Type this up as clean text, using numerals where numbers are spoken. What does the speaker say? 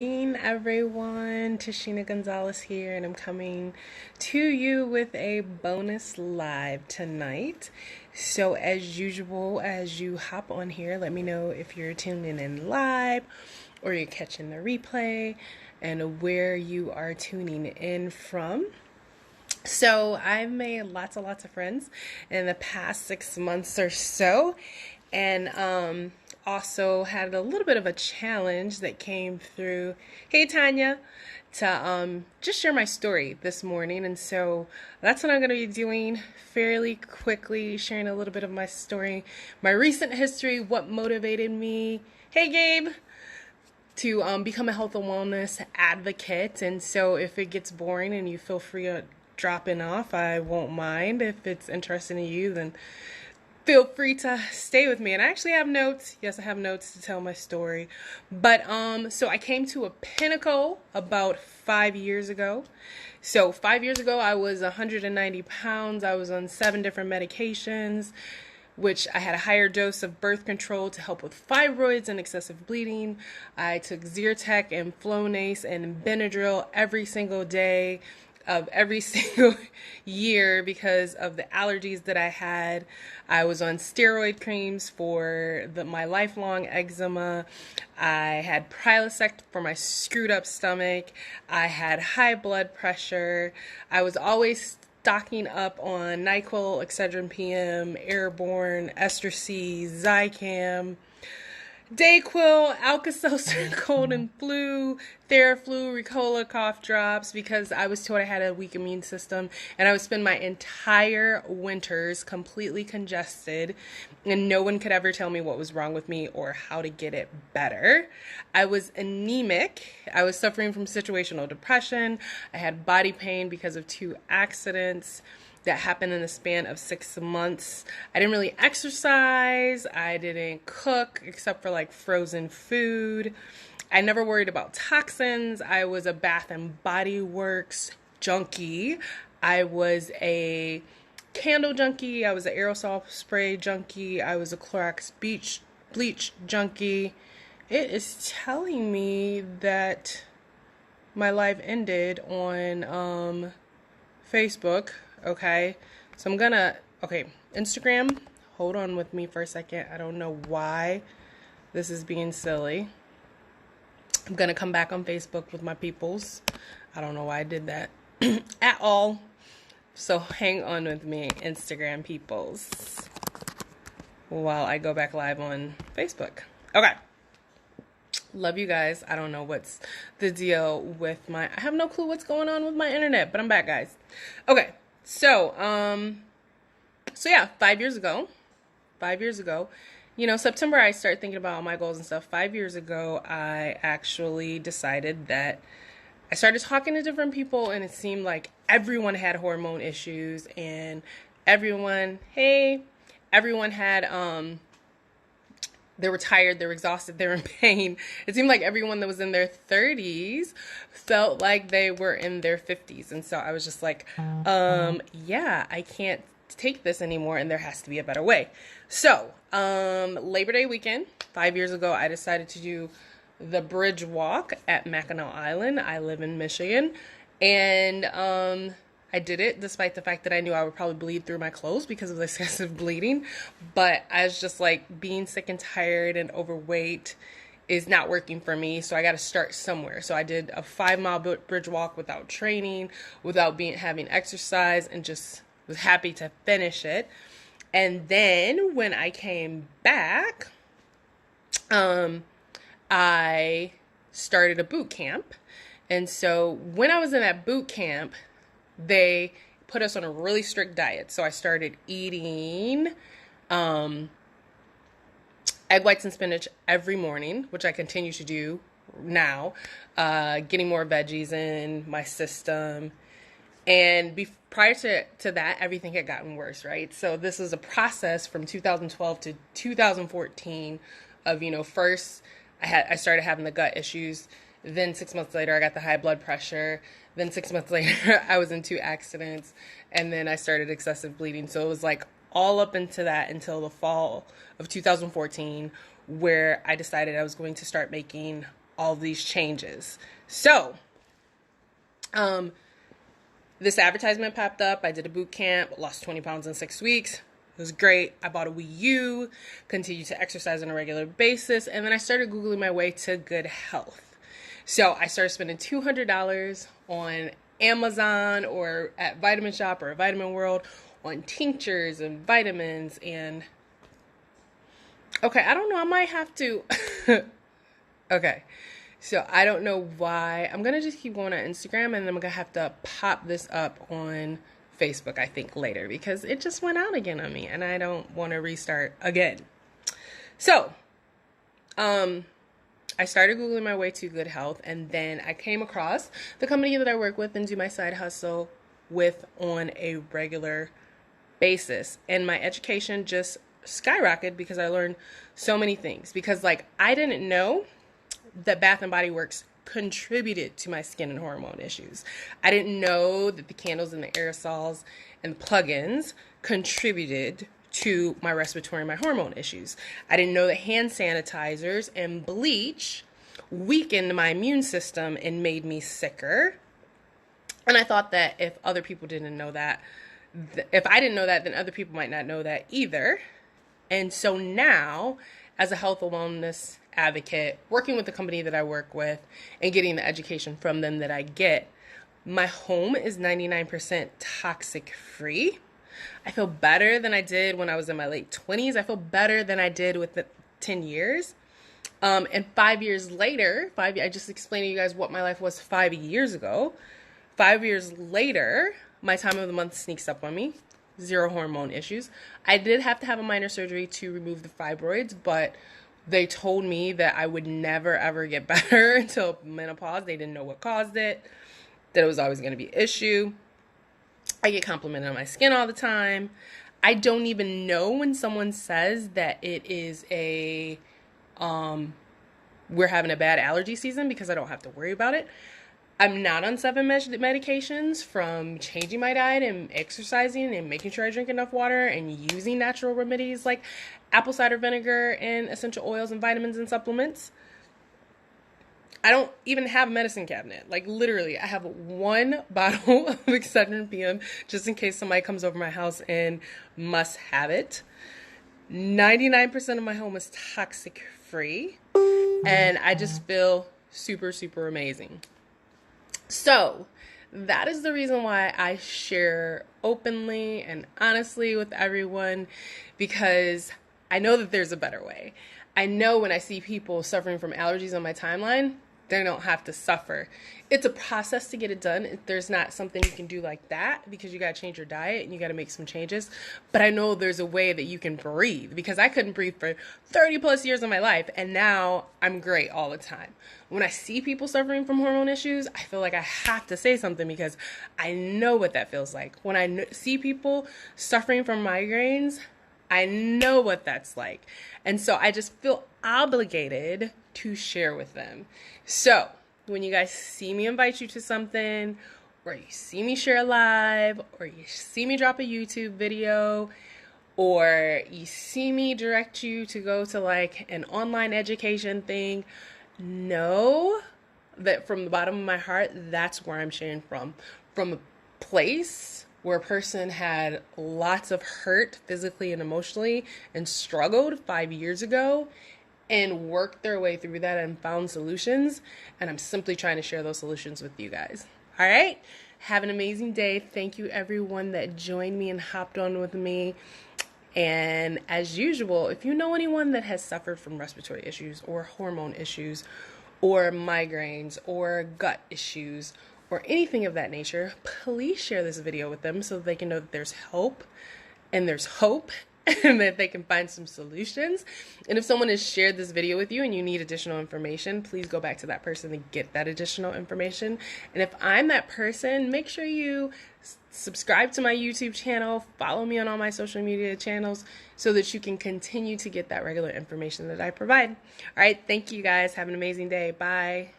Everyone, Tashina Gonzalez here, and I'm coming to you with a bonus live tonight. So, as usual, as you hop on here, let me know if you're tuning in live or you're catching the replay and where you are tuning in from. So, I've made lots of friends in the past 6 months or so, and also had a little bit of a challenge that came through. Hey, Tanya, to just share my story this morning. And so that's what I'm going to be doing fairly quickly, sharing a little bit of my story, my recent history, what motivated me. Hey, Gabe, to become a health and wellness advocate. And so if it gets boring and you feel free to dropping off, I won't mind. If it's interesting to you, then feel free to stay with me. And I actually have notes. Yes, I have notes to tell my story. But so I came to a pinnacle about 5 years ago. So 5 years ago, I was 190 pounds. I was on 7 different medications, which I had a higher dose of birth control to help with fibroids and excessive bleeding. I took Zyrtec and Flonase and Benadryl every single day of every single year because of the allergies that I had. I was on steroid creams for my lifelong eczema. I had Prilosec for my screwed up stomach. I had high blood pressure. I was always stocking up on NyQuil, Excedrin PM, Airborne, Ester C, Zicam, Dayquil, Alka-Seltzer, cold and flu, Theraflu, Ricola cough drops, because I was told I had a weak immune system, and I would spend my entire winters completely congested, and no one could ever tell me what was wrong with me or how to get it better. I was anemic. I was suffering from situational depression. I had body pain because of 2 accidents that happened in the span of 6 months. I didn't really exercise. I didn't cook except for like frozen food. I never worried about toxins. I was a Bath and Body Works junkie. I was a candle junkie. I was an aerosol spray junkie. I was a Clorox bleach junkie. It is telling me that my life ended on Facebook. Okay, so Instagram, hold on with me for a second. I don't know why this is being silly. I'm gonna come back on Facebook with my peoples. I don't know why I did that at all. So hang on with me, Instagram peoples, while I go back live on Facebook. Okay. Love you guys. I don't know what's the deal with I have no clue what's going on with my internet, but I'm back, guys. Okay. So yeah, 5 years ago, September, I started thinking about all my goals and stuff. 5 years ago, I actually decided that I started talking to different people, and it seemed like everyone had hormone issues, and everyone had, they were tired, they were exhausted, they were in pain. It seemed like everyone that was in their 30s felt like they were in their 50s. And so I was just like, yeah, I can't take this anymore, and there has to be a better way. So, Labor Day weekend, 5 years ago, I decided to do the bridge walk at Mackinac Island. I live in Michigan. And I did it despite the fact that I knew I would probably bleed through my clothes because of the excessive bleeding. But I was just like, being sick and tired and overweight is not working for me. So I got to start somewhere. So I did a 5-mile bridge walk without training, without having exercise, and just was happy to finish it. And then when I came back, I started a boot camp. And so when I was in that boot camp, they put us on a really strict diet. So I started eating egg whites and spinach every morning, which I continue to do now, getting more veggies in my system. And prior to that, everything had gotten worse, right? So this is a process from 2012 to 2014 of, first I started having the gut issues. Then 6 months later, I got the high blood pressure. Then 6 months later, I was in 2 accidents. And then I started excessive bleeding. So it was like all up into that until the fall of 2014, where I decided I was going to start making all these changes. So, this advertisement popped up. I did a boot camp, lost 20 pounds in 6 weeks. It was great. I bought a Wii U, continued to exercise on a regular basis, and then I started Googling my way to good health. So I started spending $200 on Amazon or at Vitamin Shop or Vitamin World on tinctures and vitamins and... Okay, I don't know. I might have to... Okay. So I don't know why. I'm going to just keep going on Instagram, and then I'm going to have to pop this up on Facebook, I think, later, because it just went out again on me, and I don't want to restart again. So, I started Googling my way to good health, and then I came across the company that I work with and do my side hustle with on a regular basis. And my education just skyrocketed because I learned so many things. Because, like, I didn't know that Bath and Body Works contributed to my skin and hormone issues. I didn't know that the candles and the aerosols and the plugins contributed to my respiratory and my hormone issues. I didn't know that hand sanitizers and bleach weakened my immune system and made me sicker. And I thought that if other people didn't know that, if I didn't know that, then other people might not know that either. And so now, as a health and wellness advocate, working with the company that I work with and getting the education from them that I get, my home is 99% toxic free. I feel better than I did when I was in my late 20s. I feel better than I did with the 10 years. And 5 years later, I just explained to you guys what my life was 5 years ago. 5 years later, my time of the month sneaks up on me. 0 hormone issues. I did have to have a minor surgery to remove the fibroids, but they told me that I would never, ever get better until menopause. They didn't know what caused it, that it was always going to be an issue. I get complimented on my skin all the time. I don't even know when someone says that it is we're having a bad allergy season because I don't have to worry about it. I'm not on 7 medications from changing my diet and exercising and making sure I drink enough water and using natural remedies like apple cider vinegar and essential oils and vitamins and supplements. I don't even have a medicine cabinet. Like, literally, I have 1 bottle of Excedrin PM just in case somebody comes over my house and must have it. 99% of my home is toxic free, and I just feel super, super amazing. So that is the reason why I share openly and honestly with everyone, because I know that there's a better way. I know when I see people suffering from allergies on my timeline, they don't have to suffer. It's a process to get it done. There's not something you can do like that because you got to change your diet and you got to make some changes. But I know there's a way that you can breathe, because I couldn't breathe for 30 plus years of my life, and now I'm great all the time. When I see people suffering from hormone issues, I feel like I have to say something because I know what that feels like. When I see people suffering from migraines, I know what that's like. And so I just feel obligated to share with them. So when you guys see me invite you to something, or you see me share live, or you see me drop a YouTube video, or you see me direct you to go to like an online education thing, know that from the bottom of my heart, that's where I'm sharing from a place where a person had lots of hurt physically and emotionally and struggled 5 years ago and worked their way through that and found solutions. And I'm simply trying to share those solutions with you guys. All right. Have an amazing day. Thank you everyone that joined me and hopped on with me. And as usual, if you know anyone that has suffered from respiratory issues or hormone issues or migraines or gut issues or anything of that nature, please share this video with them so that they can know that there's help and there's hope and that they can find some solutions. And if someone has shared this video with you and you need additional information, please go back to that person to get that additional information. And if I'm that person, make sure you subscribe to my YouTube channel, follow me on all my social media channels so that you can continue to get that regular information that I provide. All right, thank you guys. Have an amazing day. Bye.